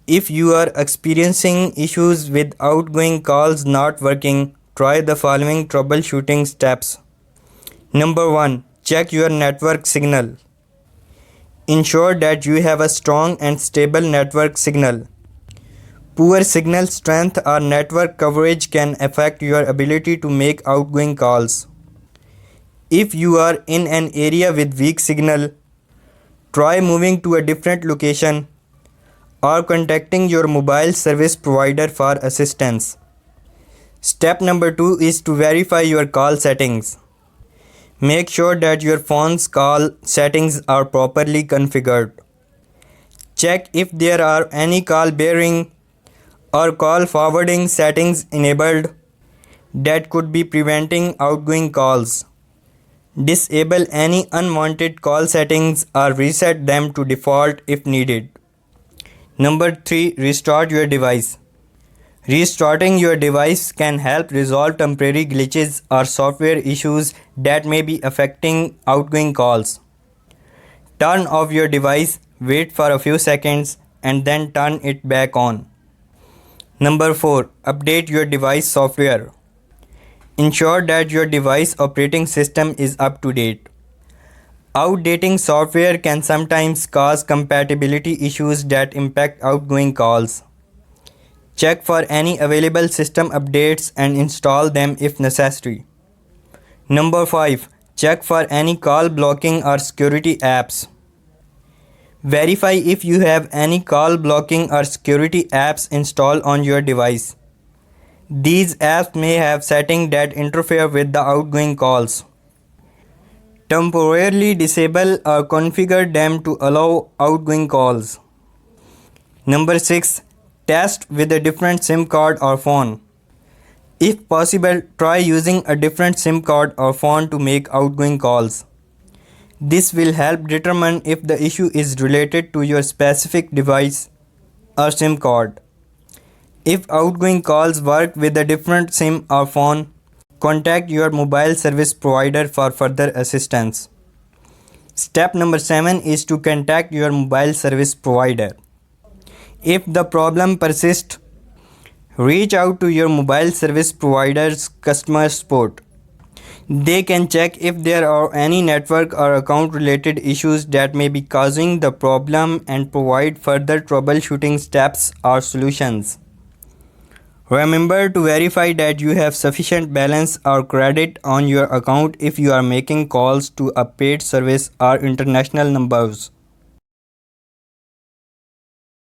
If you are experiencing issues with outgoing calls not working, try the following troubleshooting steps. Number 1. Check your network signal. Ensure that you have a strong and stable network signal. Poor signal strength or network coverage can affect your ability to make outgoing calls. If you are in an area with weak signal, try moving to a different location or contacting your mobile service provider for assistance. Step number 2 is to verify your call settings. Make sure that your phone's call settings are properly configured. Check if there are any call bearing or call forwarding settings enabled that could be preventing outgoing calls. Disable any unwanted call settings or reset them to default if needed. Number 3. Restart your device. Restarting your device can help resolve temporary glitches or software issues that may be affecting outgoing calls. Turn off your device, wait for a few seconds, and then turn it back on. Number 4. Update your device software. Ensure that your device operating system is up to date. Outdating software can sometimes cause compatibility issues that impact outgoing calls. Check for any available system updates and install them if necessary. Number 5. Check for any call blocking or security apps. Verify if you have any call blocking or security apps installed on your device. These apps may have settings that interfere with the outgoing calls. Temporarily disable or configure them to allow outgoing calls. Number 6. Test with a different SIM card or phone. If possible, try using a different SIM card or phone to make outgoing calls. This will help determine if the issue is related to your specific device or SIM card. If outgoing calls work with a different SIM or phone, contact your mobile service provider for further assistance. Step number 7 is to contact your mobile service provider. If the problem persists, reach out to your mobile service provider's customer support. They can check if there are any network or account related issues that may be causing the problem and provide further troubleshooting steps or solutions. Remember to verify that you have sufficient balance or credit on your account if you are making calls to a paid service or international numbers.